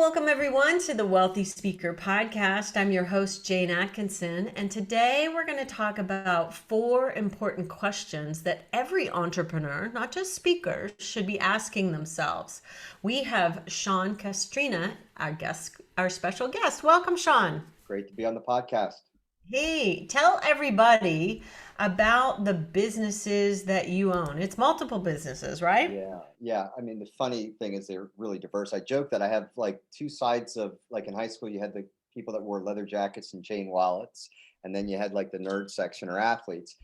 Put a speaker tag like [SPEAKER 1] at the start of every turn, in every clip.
[SPEAKER 1] welcome everyone to the Wealthy Speaker Podcast. I'm your host, Jane Atkinson, and today we're going to talk about 4 important questions that every entrepreneur, not just speakers, should be asking themselves. We have Sean Castrina, our special guest. Welcome, Sean.
[SPEAKER 2] Great to be on the podcast.
[SPEAKER 1] Hey, tell everybody about the businesses that you own. It's multiple businesses, right?
[SPEAKER 2] Yeah. I mean, the funny thing is they're really diverse. I joke that I have like two sides of, like, in high school, you had the people that wore leather jackets and chain wallets, and then you had like the nerd section or athletes.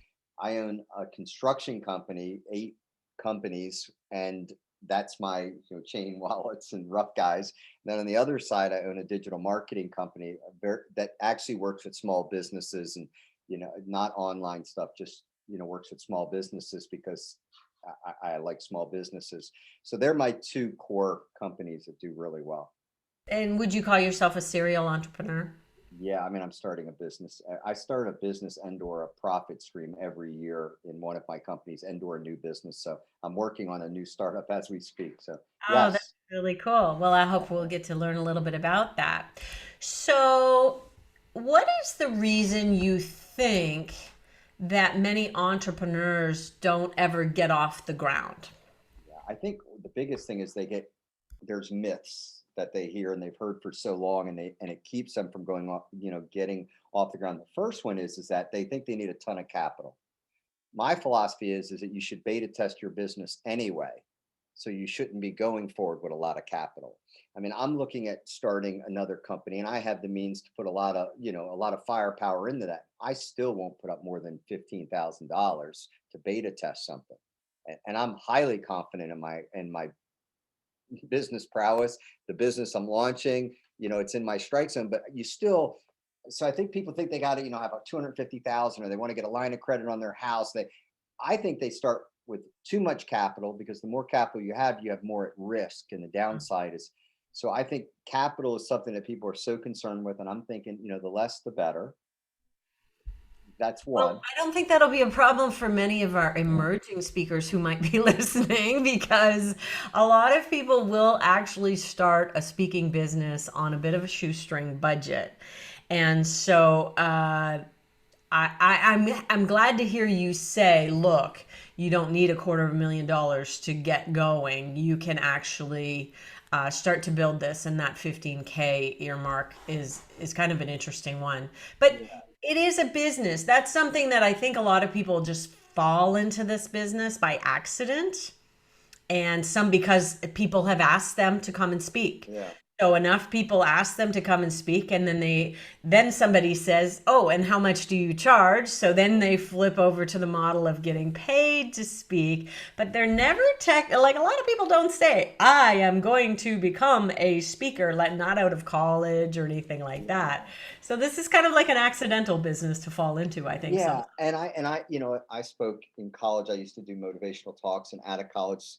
[SPEAKER 2] I own a construction company, 8 companies, and that's my chain wallets and rough guys. And then on the other side, I own a digital marketing company that actually works with small businesses and not online stuff, just works with small businesses because I like small businesses. So they're my 2 core companies that do really well.
[SPEAKER 1] And would you call yourself a serial entrepreneur?
[SPEAKER 2] Yeah, I mean, I'm starting a business. I start a business and/or a profit stream every year in one of my companies and/or a new business. So I'm working on a new startup as we speak. So
[SPEAKER 1] Oh, that's
[SPEAKER 2] yes.
[SPEAKER 1] really cool. Well, I hope we'll get to learn a little bit about that. So, what is the reason you think that many entrepreneurs don't ever get off the ground?
[SPEAKER 2] Yeah, I think the biggest thing is there's myths that they hear and they've heard for so long, and it keeps them from going off, getting off the ground. The first one is that they think they need a ton of capital. My philosophy is that you should beta test your business anyway. So you shouldn't be going forward with a lot of capital. I mean, I'm looking at starting another company and I have the means to put a lot of firepower into that. I still won't put up more than $15,000 to beta test something. And I'm highly confident in my business prowess, the business I'm launching, it's in my strike zone, but you still, so I think people think they got to, have a 250,000 or they want to get a line of credit on their house. I think they start with too much capital because the more capital you have more at risk. And the downside is, so I think capital is something that people are so concerned with. And I'm thinking, the less, the better. That's
[SPEAKER 1] Well,
[SPEAKER 2] one.
[SPEAKER 1] I don't think that'll be a problem for many of our emerging speakers who might be listening because a lot of people will actually start a speaking business on a bit of a shoestring budget. And so I'm glad to hear you say, look, you don't need $250,000 to get going. You can actually start to build this, and that 15K earmark is kind of an interesting one. But
[SPEAKER 2] Yeah.
[SPEAKER 1] it is a business. That's something that I think a lot of people just fall into this business by accident, and some because people have asked them to come and speak.
[SPEAKER 2] Yeah.
[SPEAKER 1] So enough people ask them to come and speak, and then somebody says, "Oh, and how much do you charge?" So then they flip over to the model of getting paid to speak, but they're never like a lot of people don't say, "I am going to become a speaker," like not out of college or anything like that. So this is kind of like an accidental business to fall into, I think
[SPEAKER 2] Yeah,
[SPEAKER 1] sometimes.
[SPEAKER 2] and I I spoke in college. I used to do motivational talks and out of college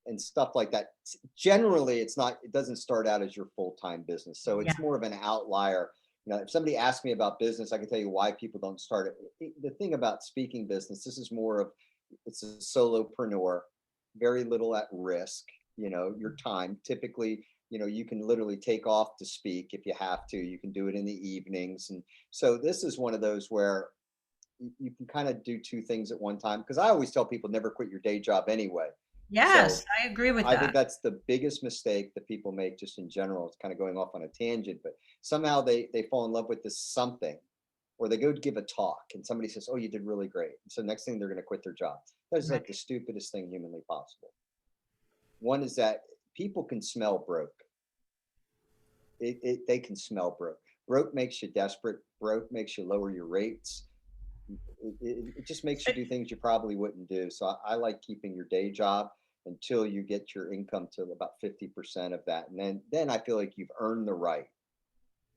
[SPEAKER 2] and stuff like that. Generally, it doesn't start out as your full-time business. So
[SPEAKER 1] Yeah.
[SPEAKER 2] it's more of an outlier. If somebody asks me about business, I can tell you why people don't start it. The thing about speaking business, this is more of, it's a solopreneur, very little at risk, your time. Typically, you can literally take off to speak if you have to. You can do it in the evenings. And so this is one of those where you can kind of do 2 things at one time. Because I always tell people never quit your day job anyway. So
[SPEAKER 1] Yes, I agree with
[SPEAKER 2] I think
[SPEAKER 1] that.
[SPEAKER 2] that's the biggest mistake that people make just in general. It's kind of going off on a tangent, but somehow they fall in love with this something, or they go to give a talk and somebody says, "Oh, you did really great." And so next thing they're going to quit their job. That's like the
[SPEAKER 1] Right.
[SPEAKER 2] stupidest thing humanly possible. One is that people can smell broke. They can smell broke. Broke makes you desperate. Broke makes you lower your rates. It just makes you do things you probably wouldn't do. So I like keeping your day job until you get your income to about 50% of that. And then I feel like you've earned the right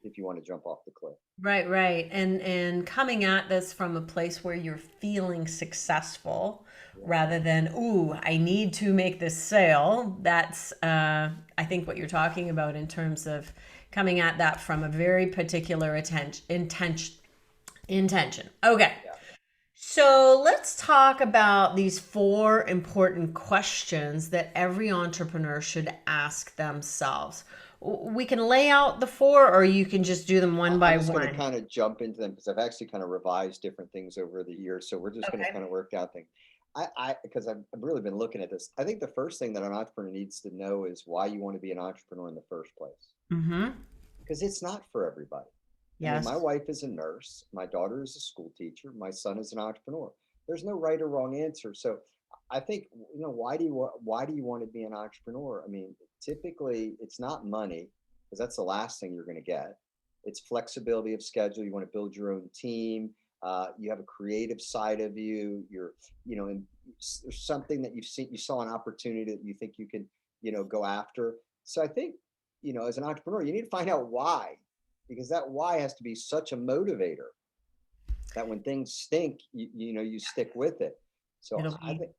[SPEAKER 2] if you want to jump off the cliff.
[SPEAKER 1] Right, right. And coming at this from a place where you're feeling successful
[SPEAKER 2] Yeah.
[SPEAKER 1] rather than, ooh, I need to make this sale. That's I think what you're talking about in terms of coming at that from a very particular intention. Okay.
[SPEAKER 2] Yeah.
[SPEAKER 1] So let's talk about these four important questions that every entrepreneur should ask themselves. We can lay out the four, or you can just do them one
[SPEAKER 2] I'm
[SPEAKER 1] by
[SPEAKER 2] just going to
[SPEAKER 1] one.
[SPEAKER 2] kind of jump into them because I've actually kind of revised different things over the years. So we're just going to
[SPEAKER 1] Okay.
[SPEAKER 2] kind of work out things. Because I've really been looking at this. I think the first thing that an entrepreneur needs to know is why you want to be an entrepreneur in the first place.
[SPEAKER 1] Mm-hmm.
[SPEAKER 2] Because it's not for everybody. I mean, my
[SPEAKER 1] Yes.
[SPEAKER 2] wife is a nurse, my daughter is a school teacher, my son is an entrepreneur. There's no right or wrong answer. So I think, why do you want to be an entrepreneur? I mean, typically it's not money because that's the last thing you're going to get. It's flexibility of schedule. You want to build your own team. You have a creative side of you. And there's something that you saw an opportunity that you think you can, go after. So I think, as an entrepreneur, you need to find out why, because that why has to be such a motivator that when things stink, you stick with it. So
[SPEAKER 1] It'll
[SPEAKER 2] I
[SPEAKER 1] be
[SPEAKER 2] think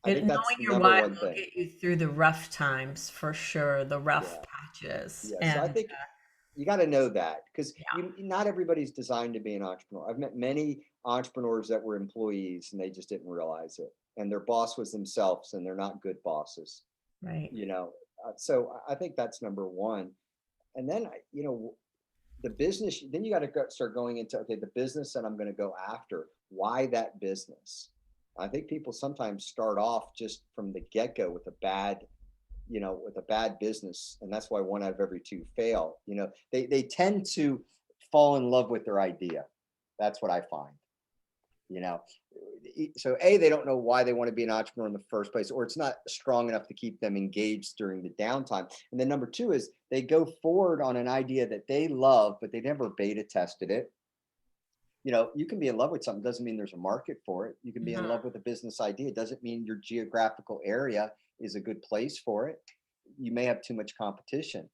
[SPEAKER 2] I think that's
[SPEAKER 1] knowing
[SPEAKER 2] the
[SPEAKER 1] your
[SPEAKER 2] number
[SPEAKER 1] why
[SPEAKER 2] one
[SPEAKER 1] will
[SPEAKER 2] thing.
[SPEAKER 1] get you through the rough times for sure, the rough
[SPEAKER 2] Yeah,
[SPEAKER 1] patches.
[SPEAKER 2] yeah. So I
[SPEAKER 1] And
[SPEAKER 2] think you got to know that because
[SPEAKER 1] yeah,
[SPEAKER 2] you not everybody's designed to be an entrepreneur. I've met many entrepreneurs that were employees and they just didn't realize it, and their boss was themselves, and they're not good bosses.
[SPEAKER 1] right.
[SPEAKER 2] You know, so I think that's number one. And then the business, then you got to start going into, okay, the business that I'm going to go after, why that business? I think people sometimes start off just from the get-go with a bad business, and that's why one out of every two fail. They tend to fall in love with their idea. That's what I find. you know so they don't know why they want to be an entrepreneur in the first place, or it's not strong enough to keep them engaged during the downtime. And then number two is they go forward on an idea that they love, but they never beta tested it. You can be in love with something, doesn't mean there's a market for it. You can be in
[SPEAKER 1] Mhm.
[SPEAKER 2] love with a business idea, doesn't mean your geographical area is a good place for it. You may have too much competition.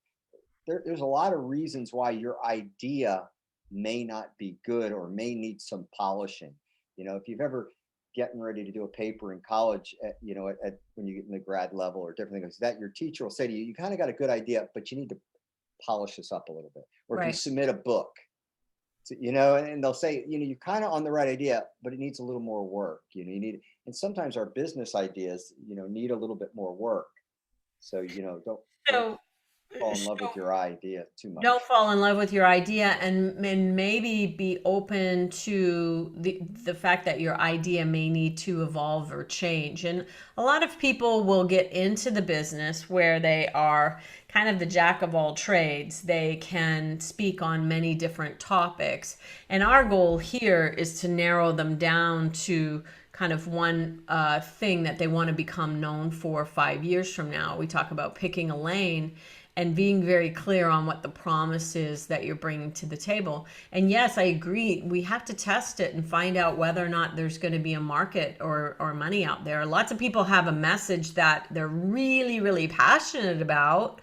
[SPEAKER 2] There's a lot of reasons why your idea may not be good or may need some polishing. If you've ever getting ready to do a paper in college, when you get in the grad level or different things, that your teacher will say to you, you kind of got a good idea, but you need to polish this up a little bit. Or if you
[SPEAKER 1] Right.
[SPEAKER 2] submit a book, and they'll say, you're kind of on the right idea, but it needs a little more work. And sometimes our business ideas, need a little bit more work. So, don't
[SPEAKER 1] So,
[SPEAKER 2] fall in love
[SPEAKER 1] so
[SPEAKER 2] with your idea too
[SPEAKER 1] don't
[SPEAKER 2] much.
[SPEAKER 1] fall in love with your idea, and maybe be open to the fact that your idea may need to evolve or change. And a lot of people will get into the business where they are kind of the jack of all trades. They can speak on many different topics, and our goal here is to narrow them down to kind of one thing that they want to become known for 5 years from now. We talk about picking a lane and being very clear on what the promise is that you're bringing to the table. And yes, I agree. We have to test it and find out whether or not there's going to be a market or money out there. Lots of people have a message that they're really, really passionate about,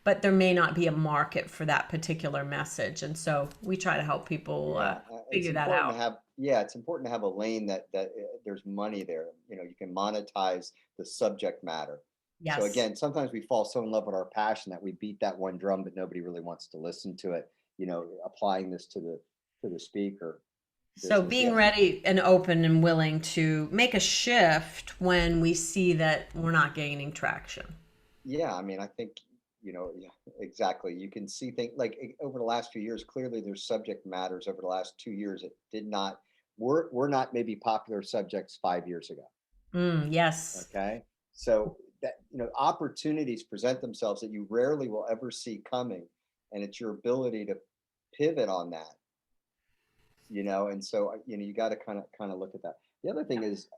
[SPEAKER 1] but there may not be a market for that particular message. And so we try to help people
[SPEAKER 2] Yeah, it's
[SPEAKER 1] figure that
[SPEAKER 2] important
[SPEAKER 1] out.
[SPEAKER 2] to have. Yeah, it's important to have a lane that there's money there. You can monetize the subject matter. So
[SPEAKER 1] Yes.
[SPEAKER 2] again, sometimes we fall so in love with our passion that we beat that one drum, but nobody really wants to listen to it. Applying this to the speaker
[SPEAKER 1] So
[SPEAKER 2] business.
[SPEAKER 1] being
[SPEAKER 2] Yes.
[SPEAKER 1] ready and open and willing to make a shift when we see that we're not gaining traction.
[SPEAKER 2] Yeah, I mean, I think, yeah, exactly. You can see things like over the last few years, clearly there's subject matters over the last 2 years that did not, were not maybe popular subjects 5 years ago.
[SPEAKER 1] Yes.
[SPEAKER 2] Okay. So that, opportunities present themselves that you rarely will ever see coming. And it's your ability to pivot on that, and so, you got to kind of look at that. The other thing is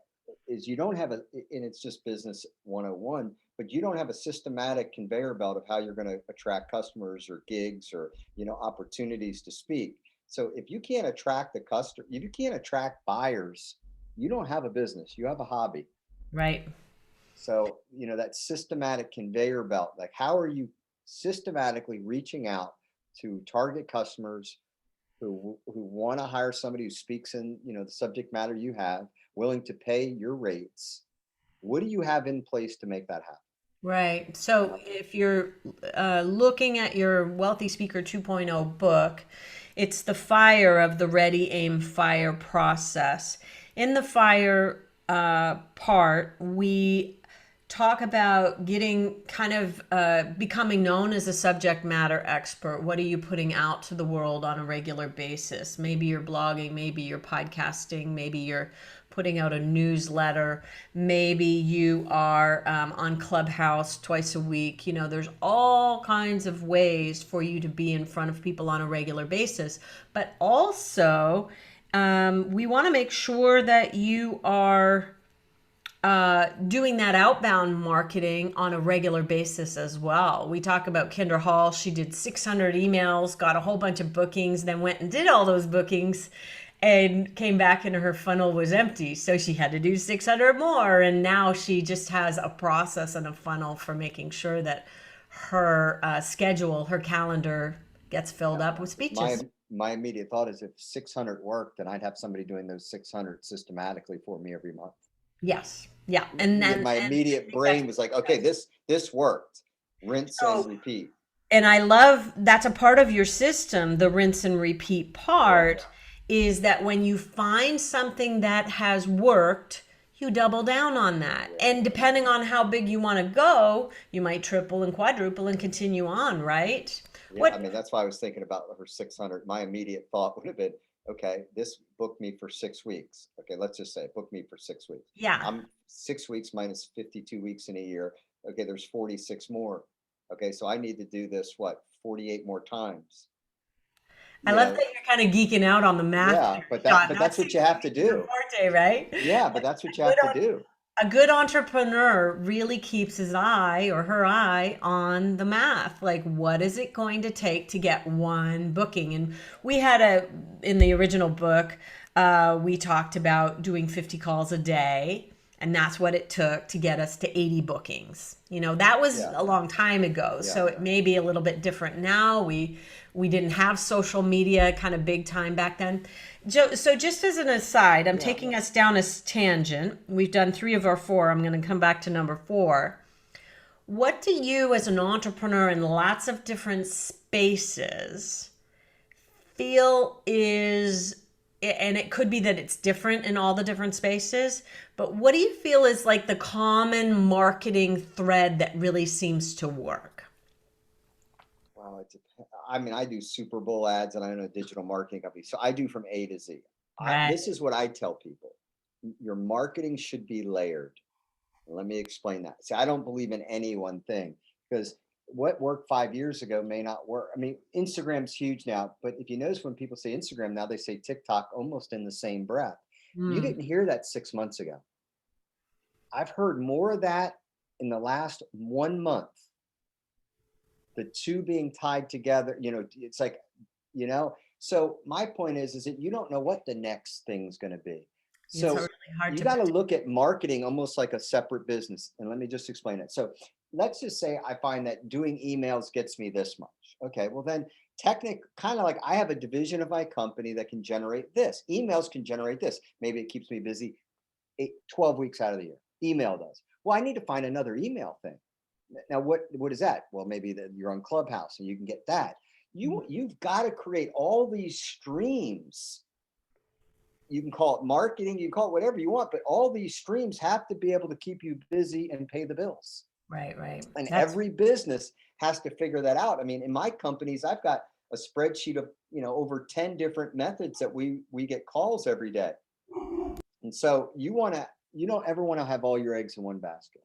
[SPEAKER 2] you don't have and it's just business 101, but you don't have a systematic conveyor belt of how you're going to attract customers or gigs or opportunities to speak. So if you can't attract the customer, if you can't attract buyers, you don't have a business, you have a hobby.
[SPEAKER 1] Right.
[SPEAKER 2] So that systematic conveyor belt, like how are you systematically reaching out to target customers who want to hire somebody who speaks in the subject matter you have, willing to pay your rates? What do you have in place to make that happen?
[SPEAKER 1] Right. So if you're looking at your Wealthy Speaker 2.0 book, it's the fire of the ready, aim, fire process. in the fire part, we talk about getting kind of becoming known as a subject matter expert. What are you putting out to the world on a regular basis? Maybe you're blogging, maybe you're podcasting, maybe you're putting out a newsletter, maybe you are on Clubhouse twice a week. You know, there's all kinds of ways for you to be in front of people on a regular basis. But also, we want to make sure that you are doing that outbound marketing on a regular basis as well. We talk about Kendra Hall. She did 600 emails, got a whole bunch of bookings, then went and did all those bookings and came back and her funnel was empty. So she had to do 600 more. And now she just has a process and a funnel for making sure that her schedule, her calendar gets filled up with
[SPEAKER 2] My
[SPEAKER 1] speeches.
[SPEAKER 2] my immediate thought is if 600 worked, then I'd have somebody doing those 600 systematically for me every month.
[SPEAKER 1] Yes. Yeah. And then
[SPEAKER 2] My immediate brain was like, okay, this worked. Rinse and
[SPEAKER 1] so,
[SPEAKER 2] repeat.
[SPEAKER 1] and I love that's a part of your system, the rinse and repeat part is that when you find something that has worked, you double down on that. And depending on how big you want to go, you might triple and quadruple and continue on, right?
[SPEAKER 2] Yeah, I
[SPEAKER 1] What
[SPEAKER 2] mean, that's why I was thinking about her 600. My immediate thought would have been, okay, this booked me for 6 weeks. Okay, let's just say book me for 6 weeks.
[SPEAKER 1] yeah.
[SPEAKER 2] I'm 6 weeks minus 52 weeks in a year. Okay, there's 46 more. Okay, so I need to do this, what, 48 more times.
[SPEAKER 1] I
[SPEAKER 2] You
[SPEAKER 1] love
[SPEAKER 2] know,
[SPEAKER 1] that you're kind of geeking out on the math
[SPEAKER 2] yeah,
[SPEAKER 1] there,
[SPEAKER 2] but
[SPEAKER 1] Sean.
[SPEAKER 2] but
[SPEAKER 1] That
[SPEAKER 2] that's what
[SPEAKER 1] seems
[SPEAKER 2] you
[SPEAKER 1] to
[SPEAKER 2] have to
[SPEAKER 1] be your
[SPEAKER 2] do.
[SPEAKER 1] forte, right?
[SPEAKER 2] Yeah, but that's what you
[SPEAKER 1] Good
[SPEAKER 2] have to
[SPEAKER 1] on
[SPEAKER 2] do.
[SPEAKER 1] a good entrepreneur really keeps his eye or her eye on the math. Like, what is it going to take to get one booking? And we had in the original book, we talked about doing 50 calls a day. And that's what it took to get us to 80 bookings. You know, that was
[SPEAKER 2] Yeah,
[SPEAKER 1] a long time ago.
[SPEAKER 2] yeah.
[SPEAKER 1] So it may be a little bit different now. We didn't have social media kind of big time back then. So just as an aside, I'm
[SPEAKER 2] Yeah.
[SPEAKER 1] taking us down a tangent. We've done 3 of our 4. I'm going to come back to number 4. What do you, as an entrepreneur in lots of different spaces, feel is, and it could be that it's different in all the different spaces, but what do you feel is like the common marketing thread that really seems to work?
[SPEAKER 2] Wow, I mean, I do Super Bowl ads and I own a digital marketing company. So I do from A to Z.
[SPEAKER 1] Right.
[SPEAKER 2] This is what I tell people. Your marketing should be layered. Let me explain that. See, I don't believe in any one thing because what worked 5 years ago may not work. I mean, Instagram's huge now, but if you notice when people say Instagram now, they say TikTok almost in the same breath. You
[SPEAKER 1] Mm,
[SPEAKER 2] didn't hear that 6 months ago. I've heard more of that in the last 1 month. The two being tied together, it's like, so my point is that you don't know what the next thing's going to be.
[SPEAKER 1] it's
[SPEAKER 2] So
[SPEAKER 1] really hard
[SPEAKER 2] you
[SPEAKER 1] to
[SPEAKER 2] got to
[SPEAKER 1] predict.
[SPEAKER 2] look at marketing almost like a separate business. And let me just explain it. So let's just say I find that doing emails gets me this much. Okay, well then kind of like I have a division of my company that can generate this. Emails can generate this. Maybe it keeps me busy 12 weeks out of the year. Email does. Well, I need to find another email thing. Now, what is that? Well, maybe that you're on Clubhouse and you can get that. You've got to create all these streams. You can call it marketing, you can call it whatever you want, but all these streams have to be able to keep you busy and pay the bills.
[SPEAKER 1] Right, right.
[SPEAKER 2] And
[SPEAKER 1] That's
[SPEAKER 2] every business has to figure that out. I mean, in my companies, I've got a spreadsheet of over 10 different methods that we get calls every day. And so you don't ever want to have all your eggs in one basket.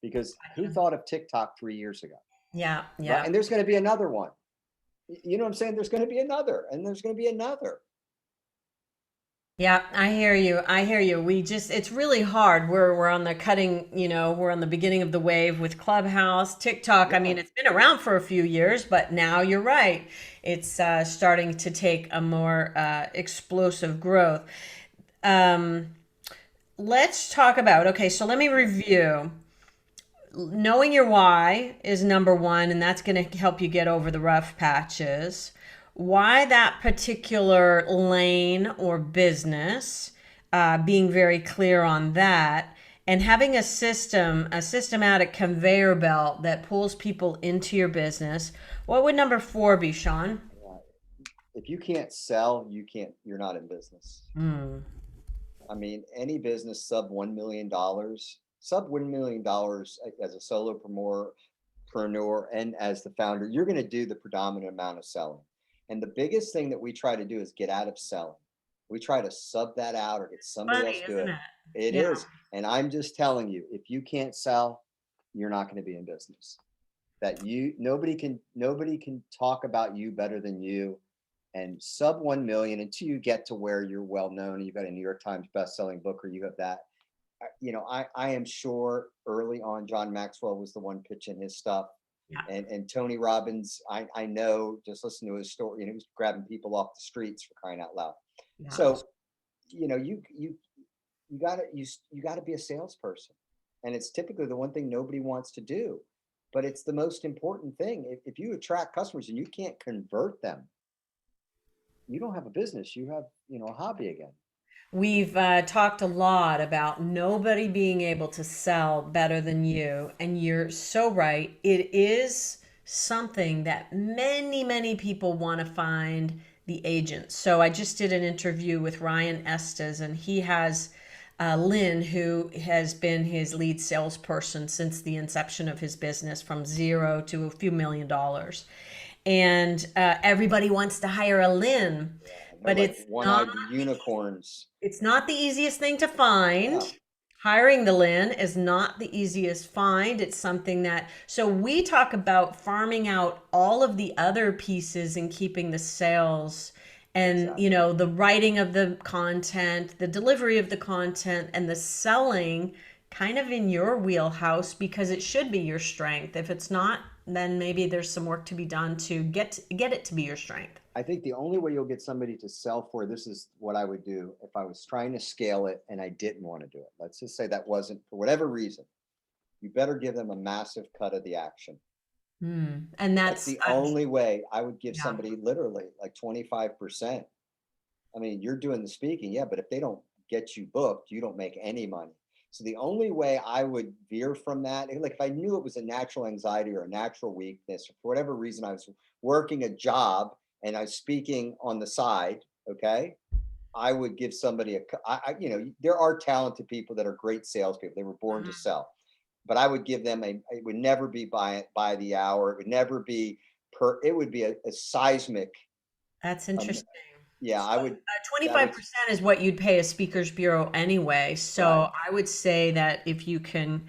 [SPEAKER 2] Because who thought of TikTok 3 years ago?
[SPEAKER 1] yeah,
[SPEAKER 2] Right.
[SPEAKER 1] yeah.
[SPEAKER 2] And there's going to be another one. You know what I'm saying? There's going to be another, and there's going to be another.
[SPEAKER 1] Yeah, I hear you. I hear you. It's really hard. We're on the cutting, we're on the beginning of the wave with Clubhouse, TikTok. I
[SPEAKER 2] Yeah.
[SPEAKER 1] mean, it's been around for a few years, but now you're right. It's starting to take a more explosive growth. Um, let's talk about, okay, so let me review. Knowing your why is number 1, and that's going to help you get over the rough patches. Why that particular lane or business, being very clear on that, and having a systematic conveyor belt that pulls people into your business. What would number 4 be, Sean?
[SPEAKER 2] If you can't sell, you're not in business.
[SPEAKER 1] Mm,
[SPEAKER 2] I mean, any business sub $1 million as a solopreneur and as the founder, you're going to do the predominant amount of selling. And the biggest thing that we try to do is get out of selling. We try to sub that out or get somebody
[SPEAKER 1] Funny,
[SPEAKER 2] else to do
[SPEAKER 1] isn't
[SPEAKER 2] it.
[SPEAKER 1] it?
[SPEAKER 2] It
[SPEAKER 1] Yeah.
[SPEAKER 2] is. And I'm just telling you, if you can't sell, you're not going to be in business. That nobody can talk about you better than you. And sub 1 million until you get to where you're well known, you've got a New York Times best-selling book, or you have that. I am sure early on John Maxwell was the one pitching his stuff.
[SPEAKER 1] Yeah.
[SPEAKER 2] And Tony Robbins, I know, just listen to his story, he was grabbing people off the streets, for crying out loud.
[SPEAKER 1] Yeah.
[SPEAKER 2] So, you gotta be a salesperson. And it's typically the one thing nobody wants to do. But it's the most important thing. If you attract customers and you can't convert them, you don't have a business. You have, a hobby again.
[SPEAKER 1] We've talked a lot about nobody being able to sell better than you, and you're so right. It is something that many, many people want to find the agent. So I just did an interview with Ryan Estes, and he has Lynn, who has been his lead salesperson since the inception of his business from zero to a few $1 million. And everybody wants to hire a Lynn,
[SPEAKER 2] They're
[SPEAKER 1] but
[SPEAKER 2] like one-eyed
[SPEAKER 1] the
[SPEAKER 2] unicorns.
[SPEAKER 1] it's not the easiest thing to find.
[SPEAKER 2] Yeah,
[SPEAKER 1] Hiring the Lynn is not the easiest find. It's something that, so we talk about farming out all of the other pieces and keeping the sales and,
[SPEAKER 2] exactly.
[SPEAKER 1] the writing of the content, the delivery of the content, and the selling kind of in your wheelhouse because it should be your strength. If it's not, then maybe there's some work to be done to get it to be your strength.
[SPEAKER 2] I think the only way you'll get somebody to sell for this is what I would do if I was trying to scale it and I didn't want to do it. Let's just say that wasn't for whatever reason. You better give them a massive cut of the action.
[SPEAKER 1] And
[SPEAKER 2] That's
[SPEAKER 1] that's
[SPEAKER 2] the only way I would give
[SPEAKER 1] yeah.
[SPEAKER 2] somebody literally like 25%. I mean, you're doing the speaking, yeah, but if they don't get you booked, you don't make any money. So the only way I would veer from that, like if I knew it was a natural anxiety or a natural weakness, or for whatever reason I was working a job and I was speaking on the side, okay, I would give somebody there are talented people that are great salespeople. They were born to sell, but I would give them it would never be by the hour. It would never be it would be a seismic.
[SPEAKER 1] That's
[SPEAKER 2] Um,
[SPEAKER 1] interesting.
[SPEAKER 2] yeah,
[SPEAKER 1] So
[SPEAKER 2] I would, that would,
[SPEAKER 1] 25% is what you'd pay a speakers bureau anyway. So
[SPEAKER 2] right.
[SPEAKER 1] I would say that if you can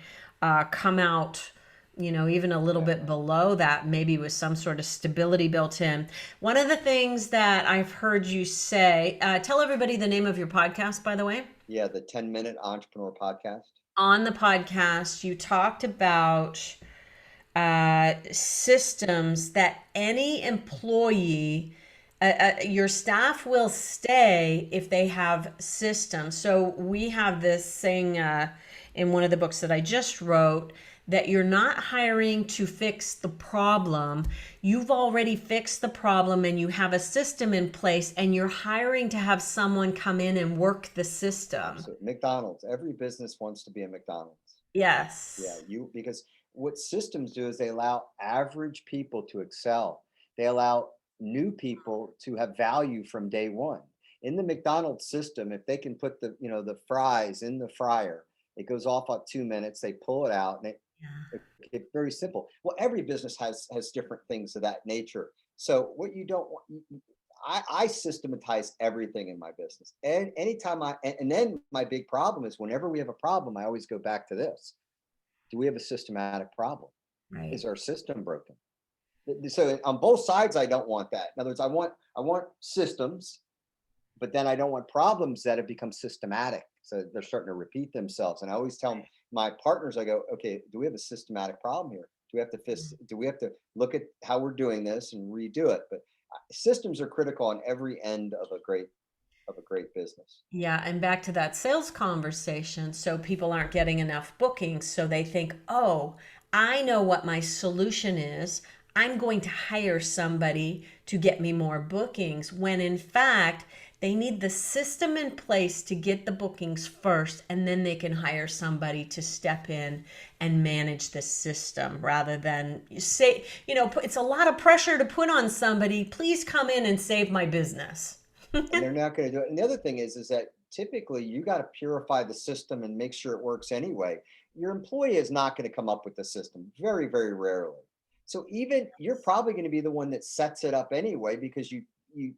[SPEAKER 1] come out, even a little
[SPEAKER 2] Yeah.
[SPEAKER 1] bit below that, maybe with some sort of stability built in. One of the things that I've heard you say, tell everybody the name of your podcast, by the way.
[SPEAKER 2] Yeah, the 10-minute entrepreneur podcast.
[SPEAKER 1] On the podcast, you talked about systems that any employee, your staff will stay if they have systems. So we have this thing in one of the books that I just wrote that you're not hiring to fix the problem. You've already fixed the problem and you have a system in place and you're hiring to have someone come in and work the system.
[SPEAKER 2] Absolutely. McDonald's. Every business wants to be a McDonald's. Yeah,
[SPEAKER 1] Yes.
[SPEAKER 2] because what systems do is they allow average people to excel. They allow new people to have value from day one. In the McDonald's system, if they can put the fries in the fryer, it goes off at 2 minutes, they pull it out, and it's very simple. Well, every business has different things of that nature. So what you don't want, I systematize everything in my business. And anytime and then my big problem is whenever we have a problem, I always go back to this. Do we have a systematic problem?
[SPEAKER 1] Right.
[SPEAKER 2] Is our system broken? So on both sides, I don't want that. In other words, I want systems, but then I don't want problems that have become systematic. So they're starting to repeat themselves. And I always tell my partners, I go, okay, do we have a systematic problem here? Do we have to look at how we're doing this and redo it? But systems are critical on every end of a great business.
[SPEAKER 1] Yeah, and back to that sales conversation. So people aren't getting enough bookings. So they think, oh, I know what my solution is. I'm going to hire somebody to get me more bookings. When in fact, they need the system in place to get the bookings first, and then they can hire somebody to step in and manage the system rather than say, it's a lot of pressure to put on somebody. Please come in and save my business.
[SPEAKER 2] And they're not going to do it. And the other thing is that typically you got to purify the system and make sure it works anyway. Your employee is not going to come up with the system, very, very rarely. So even you're probably going to be the one that sets it up anyway because you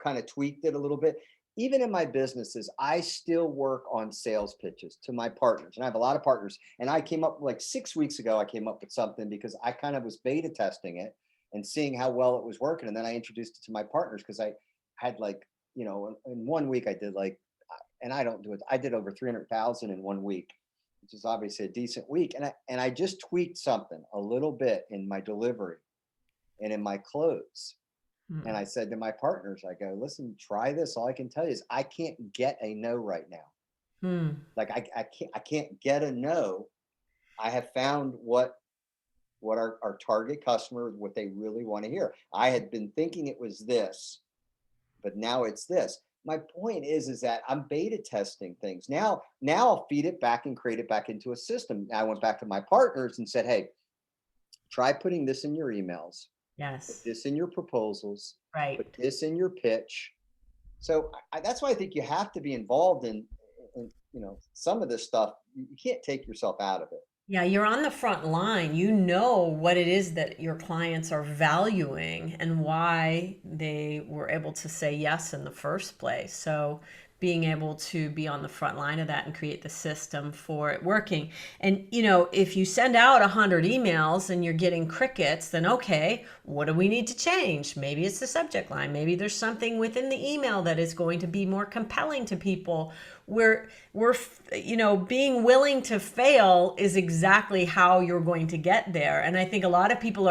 [SPEAKER 2] kind of tweaked it a little bit. Even in my businesses, I still work on sales pitches to my partners, and I have a lot of partners. And I came up like 6 weeks ago, I came up with something because I kind of was beta testing it and seeing how well it was working. And then I introduced it to my partners because I had like, in 1 week I did like, and I don't do it. I did over 300,000 in 1 week, which is obviously a decent week. And I just tweaked something a little bit in my delivery and in my close. And I said to my partners, I go, listen, try this. All I can tell you is I can't get a no right now. Like I can't get a no. I have found what our target customer, what they really want to hear. I had been thinking it was this, but now it's this. My point is that I'm beta testing things. Now I'll feed it back and create it back into a system. Now I went back to my partners and said, hey, try putting this in your emails. Put
[SPEAKER 1] Yes.
[SPEAKER 2] this in your proposals.
[SPEAKER 1] Right.
[SPEAKER 2] Put this in your pitch. So that's why I think you have to be involved in some of this stuff. You can't take yourself out of it.
[SPEAKER 1] Yeah, you're on the front line. You know what it is that your clients are valuing and why they were able to say yes in the first place. So being able to be on the front line of that and create the system for it working. And if you send out 100 emails and you're getting crickets, then okay, what do we need to change? Maybe it's the subject line. Maybe there's something within the email that is going to be more compelling to people. We're being willing to fail is exactly how you're going to get there. And I think a lot of people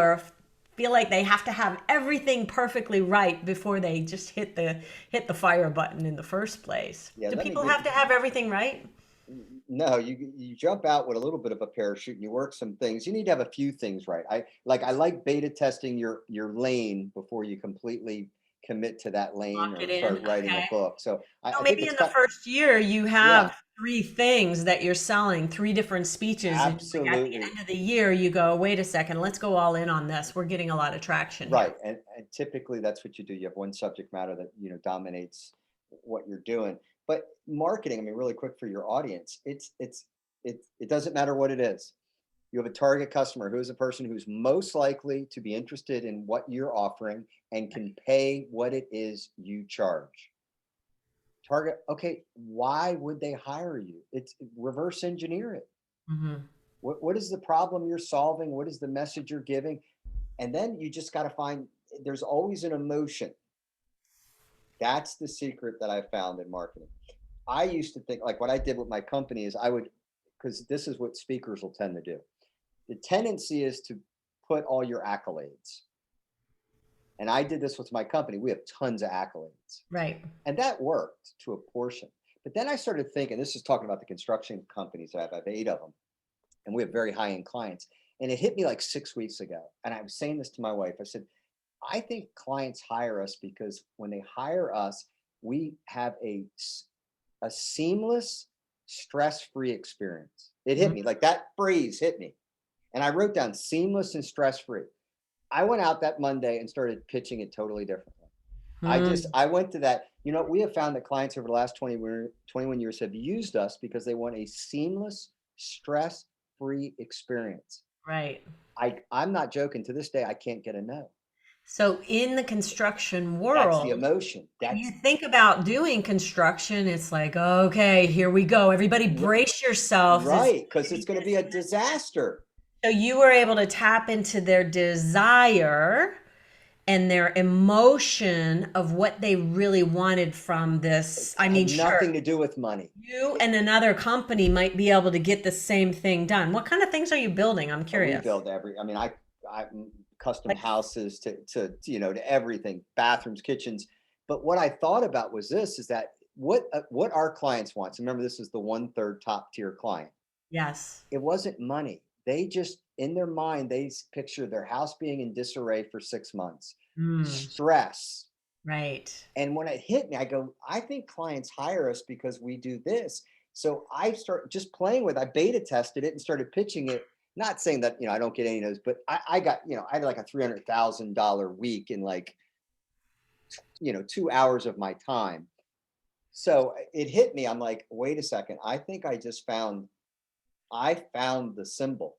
[SPEAKER 1] feel like they have to have everything perfectly right before they just hit the fire button in the first place.
[SPEAKER 2] Yeah,
[SPEAKER 1] Do
[SPEAKER 2] let me
[SPEAKER 1] people
[SPEAKER 2] give
[SPEAKER 1] have to have everything right?
[SPEAKER 2] No, you jump out with a little bit of a parachute and you work some things. You need to have a few things right. I like beta testing your lane before you completely commit to that lane
[SPEAKER 1] Lock it
[SPEAKER 2] or
[SPEAKER 1] in.
[SPEAKER 2] start writing a
[SPEAKER 1] Okay.
[SPEAKER 2] book. So I
[SPEAKER 1] So
[SPEAKER 2] think
[SPEAKER 1] maybe
[SPEAKER 2] it's
[SPEAKER 1] in the
[SPEAKER 2] got,
[SPEAKER 1] first year you
[SPEAKER 2] yeah,
[SPEAKER 1] have three things that you're selling, three different speeches, and like at the
[SPEAKER 2] absolutely
[SPEAKER 1] end of the year you go, wait a second, let's go all in on this. We're getting a lot of traction here.
[SPEAKER 2] right. And typically that's what you do. You have one subject matter that dominates what you're doing. But marketing, I mean, really quick for your audience, it doesn't matter what it is. You have a target customer who is a person who's most likely to be interested in what you're offering and can pay what it is you charge. Target, okay, why would they hire you? It's reverse engineer it.
[SPEAKER 1] Hmm.
[SPEAKER 2] What is the problem you're solving? What is the message you're giving? And then you just got to find, there's always an emotion. That's the secret that I found in marketing. I used to think like what I did with my company is because this is what speakers will tend to do. The tendency is to put all your accolades. And I did this with my company. We have tons of accolades.
[SPEAKER 1] Right.
[SPEAKER 2] And that worked to a portion. But then I started thinking, this is talking about the construction companies that I have 8 of them, and we have very high end clients. And it hit me like 6 weeks ago. And I was saying this to my wife. I said, I think clients hire us because when they hire us, we have a seamless, stress free experience. It hit me like that phrase hit me. And I wrote down seamless and stress free. I went out that Monday and started pitching it totally differently.
[SPEAKER 1] Mm-hmm.
[SPEAKER 2] I went to that. We have found that clients over the last 21 years have used us because they want a seamless, stress free experience.
[SPEAKER 1] Right.
[SPEAKER 2] I'm not joking. To this day, I can't get a no.
[SPEAKER 1] So in the construction
[SPEAKER 2] That's the
[SPEAKER 1] world,
[SPEAKER 2] emotion.
[SPEAKER 1] when you
[SPEAKER 2] That's
[SPEAKER 1] think about doing construction, it's like, okay, here we go. Everybody brace yourselves.
[SPEAKER 2] right. Because it's going to be a disaster.
[SPEAKER 1] So you were able to tap into their desire and their emotion of what they really wanted from
[SPEAKER 2] It
[SPEAKER 1] this. I
[SPEAKER 2] had
[SPEAKER 1] mean, sure,
[SPEAKER 2] nothing to do with money.
[SPEAKER 1] you and another company might be able to get the same thing done. What kind of things are you building? I'm
[SPEAKER 2] We
[SPEAKER 1] curious.
[SPEAKER 2] build I mean, I custom
[SPEAKER 1] Like,
[SPEAKER 2] houses to everything, bathrooms, kitchens. But what I thought about was this: is that what our clients want? So remember, this is the 1/3 top tier client.
[SPEAKER 1] yes.
[SPEAKER 2] It wasn't money. They just in their mind they picture their house being in disarray for 6 months,
[SPEAKER 1] Mm,
[SPEAKER 2] stress.
[SPEAKER 1] right.
[SPEAKER 2] And when it hit me, I go, I think clients hire us because we do this. So I start just playing with. I beta tested it and started pitching it. Not saying that I don't get any of those, but I got I had like a $300,000 week in like 2 hours of my time. So it hit me. I'm like, wait a second. I think I found the symbol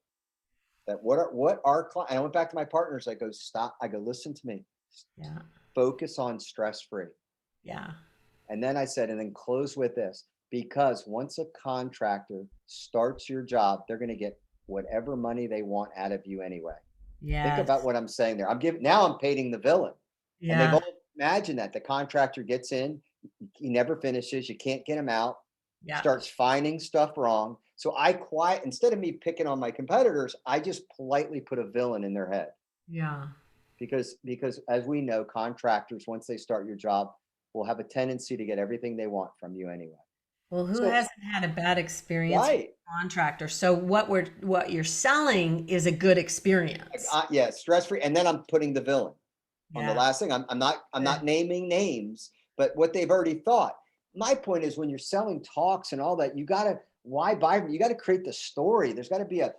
[SPEAKER 2] that what our client, and I went back to my partners. I go, stop. I go, listen to me.
[SPEAKER 1] Yeah.
[SPEAKER 2] Focus on stress free.
[SPEAKER 1] Yeah.
[SPEAKER 2] And then I said, and then close with this, because once a contractor starts your job, they're going to get whatever money they want out of you anyway. Think
[SPEAKER 1] Yes.
[SPEAKER 2] about what I'm saying there. Now I'm painting the villain. And they've
[SPEAKER 1] Yeah.
[SPEAKER 2] all imagined that the contractor gets in, he never finishes, you can't get him out,
[SPEAKER 1] Yeah.
[SPEAKER 2] starts finding stuff wrong. So instead of me picking on my competitors, I just politely put a villain in their head.
[SPEAKER 1] Yeah.
[SPEAKER 2] Because as we know, contractors, once they start your job, will have a tendency to get everything they want from you anyway.
[SPEAKER 1] Well, who
[SPEAKER 2] So
[SPEAKER 1] hasn't had a bad experience with
[SPEAKER 2] right.
[SPEAKER 1] a contractor? So what you're selling is a good experience.
[SPEAKER 2] Yeah, stress free. And then I'm putting the villain on the
[SPEAKER 1] Yeah.
[SPEAKER 2] last thing. I'm
[SPEAKER 1] Good.
[SPEAKER 2] not naming names, but what they've already thought. My point is, when you're selling talks and all that, you gotta why buy? You got to create the story. There's got to be a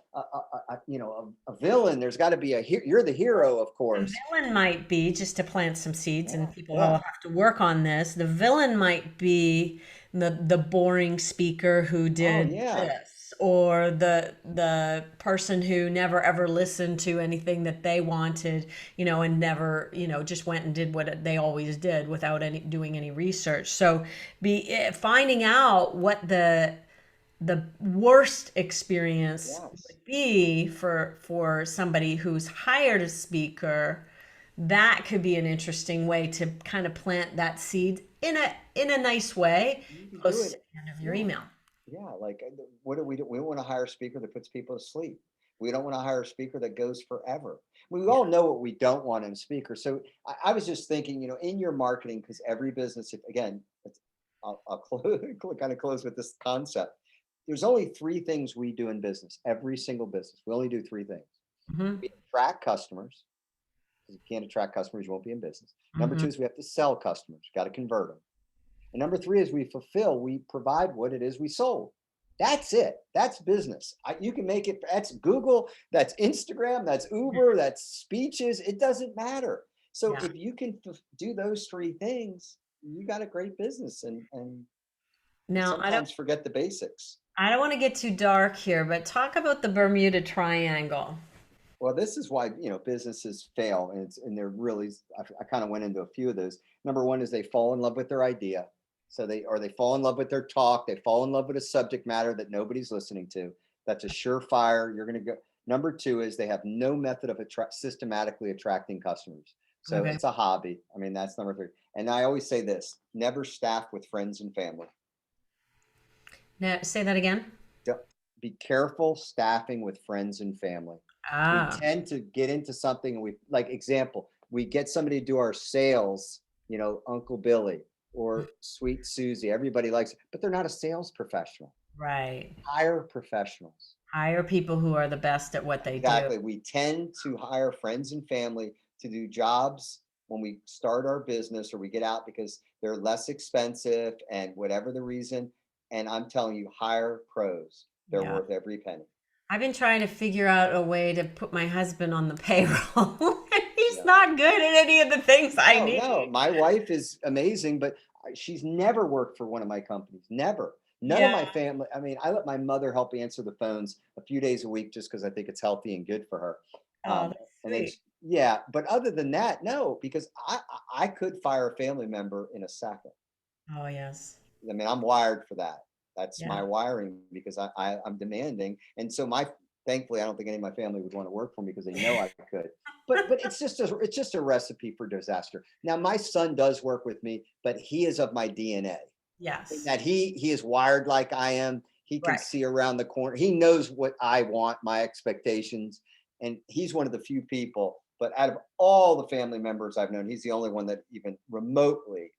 [SPEAKER 2] villain. There's got to be you're the hero, of
[SPEAKER 1] The
[SPEAKER 2] course.
[SPEAKER 1] villain might be, just to plant some seeds, and
[SPEAKER 2] Yeah,
[SPEAKER 1] people all
[SPEAKER 2] yeah.
[SPEAKER 1] have to work on this. The villain might be the boring speaker who
[SPEAKER 2] Oh
[SPEAKER 1] did
[SPEAKER 2] yeah.
[SPEAKER 1] this, or the person who never ever listened to anything that they wanted, and never, just went and did what they always did without doing any research. So finding out what the worst experience
[SPEAKER 2] Yes.
[SPEAKER 1] would be for somebody who's hired a speaker, that could be an interesting way to kind of plant that seed in a nice way
[SPEAKER 2] You can do
[SPEAKER 1] close to
[SPEAKER 2] it.
[SPEAKER 1] the end of your
[SPEAKER 2] Yeah.
[SPEAKER 1] email.
[SPEAKER 2] Yeah, like what do we do? We don't want to hire a speaker that puts people to sleep. We don't want to hire a speaker that goes forever. We
[SPEAKER 1] Yeah.
[SPEAKER 2] all know what we don't want in a speaker. So I was just thinking, in your marketing, because every business, again, I'll kind of close with this concept. There's only three things we do in business. Every single business, we only do three things.
[SPEAKER 1] Hmm.
[SPEAKER 2] We attract customers. Because if you can't attract customers, you won't be in business. Number
[SPEAKER 1] Hmm.
[SPEAKER 2] two is we have to sell customers. Got to convert them. And number three is we provide what it is we sold. That's it. That's business. You can make it, that's Google, that's Instagram, that's Uber, that's speeches. It doesn't matter. So
[SPEAKER 1] Yeah.
[SPEAKER 2] if you can do those three things, you got a great business. And we
[SPEAKER 1] Now,
[SPEAKER 2] sometimes forget the basics.
[SPEAKER 1] I don't want to get too dark here, but talk about the Bermuda Triangle.
[SPEAKER 2] Well, this is why businesses fail, and they're really. I kind of went into a few of those. Number one is they fall in love with their idea, so they fall in love with their talk. They fall in love with a subject matter that nobody's listening to. That's a surefire. You're going to go. Number two is they have no method of systematically attracting customers. So
[SPEAKER 1] Okay.
[SPEAKER 2] it's a hobby. I mean, that's number three. And I always say this: never staff with friends and family.
[SPEAKER 1] Now, say that again.
[SPEAKER 2] Be careful staffing with friends and family. We
[SPEAKER 1] Ah.
[SPEAKER 2] tend to get into something and we get somebody to do our sales, Uncle Billy or Sweet Susie. Everybody likes it, but they're not a sales professional.
[SPEAKER 1] Right.
[SPEAKER 2] Hire professionals.
[SPEAKER 1] Hire people who are the best at what they do.
[SPEAKER 2] Exactly. We tend to hire friends and family to do jobs when we start our business or we get out because they're less expensive and whatever the reason. And I'm telling you, hire pros. They're
[SPEAKER 1] Yeah.
[SPEAKER 2] worth every penny.
[SPEAKER 1] I've been trying to figure out a way to put my husband on the payroll. He's
[SPEAKER 2] Yeah.
[SPEAKER 1] not good at any of the things I
[SPEAKER 2] No, no.
[SPEAKER 1] need.
[SPEAKER 2] My wife is amazing, but she's never worked for one of my companies. Never. None of
[SPEAKER 1] Yeah.
[SPEAKER 2] my family. I mean, I let my mother help answer the phones a few days a week just because I think it's healthy and good for her.
[SPEAKER 1] Oh, that's
[SPEAKER 2] And then,
[SPEAKER 1] sweet.
[SPEAKER 2] yeah. But other than that, no, because I could fire a family member in a second.
[SPEAKER 1] Oh, yes.
[SPEAKER 2] I mean, I'm wired for that. That's
[SPEAKER 1] Yeah.
[SPEAKER 2] my wiring because I'm demanding, and so thankfully I don't think any of my family would want to work for me because they know I could. But it's just a recipe for disaster. Now my son does work with me, but he is of my DNA. In
[SPEAKER 1] Yes.
[SPEAKER 2] that he is wired like I am. He can
[SPEAKER 1] Right.
[SPEAKER 2] see around the corner. He knows what I want, my expectations, and he's one of the few people. But out of all the family members I've known, he's the only one that even remotely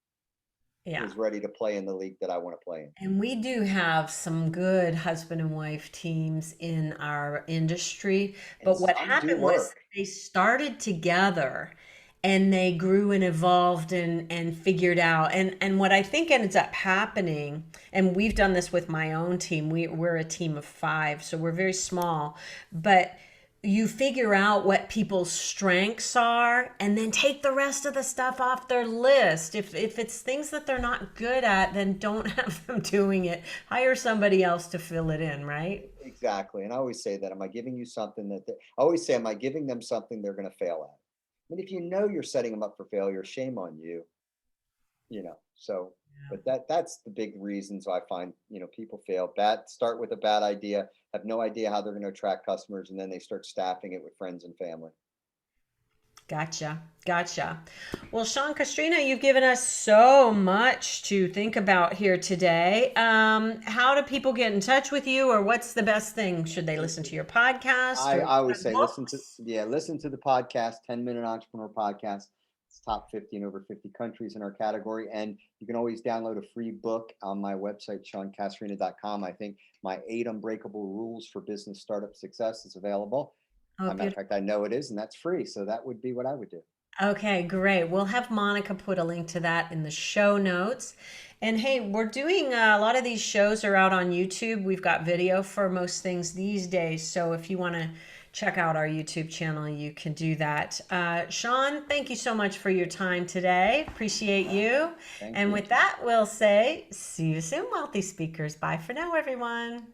[SPEAKER 1] Yeah.
[SPEAKER 2] is ready to play in the league that I want to play in.
[SPEAKER 1] And we do have some good husband and wife teams in our industry.
[SPEAKER 2] And
[SPEAKER 1] But what
[SPEAKER 2] some do
[SPEAKER 1] happened was
[SPEAKER 2] work.
[SPEAKER 1] they started together and they grew and evolved and figured out. And what I think ends up happening, and we've done this with my own team, we're a team of five, so we're very small. But you figure out what people's strengths are and then take the rest of the stuff off their list. If it's things that they're not good at, then don't have them doing it. Hire somebody else to fill it in, right?
[SPEAKER 2] Exactly. And I always say that, am I giving you something I always say, am I giving them something they're going to fail at? I mean, if you know you're setting them up for failure, shame on you, so, but that's the big reasons I find, people fail. Start with a bad idea, have no idea how they're going to attract customers, and then they start staffing it with friends and family.
[SPEAKER 1] Gotcha. Gotcha. Well, Sean Castrina, you've given us so much to think about here today. How do people get in touch with you, or what's the best thing? Should they listen to your podcast or
[SPEAKER 2] I always say,
[SPEAKER 1] books?
[SPEAKER 2] listen to the podcast, 10-minute entrepreneur podcast. It's top 50 in over 50 countries in our category. And you can always download a free book on my website, seancastrina.com. I think my 8 unbreakable rules for business startup success is available.
[SPEAKER 1] Oh,
[SPEAKER 2] As a matter of
[SPEAKER 1] beautiful.
[SPEAKER 2] fact, I know it is, and that's free. So that would be what I would do.
[SPEAKER 1] Okay, great. We'll have Monica put a link to that in the show notes. And hey, we're doing a lot of these shows are out on YouTube. We've got video for most things these days. So if you want to check out our YouTube channel, you can do that. Sean, thank you so much for your time today. Appreciate you.
[SPEAKER 2] Thank
[SPEAKER 1] And
[SPEAKER 2] you.
[SPEAKER 1] with that, we'll say, see you soon, wealthy speakers. Bye for now, everyone.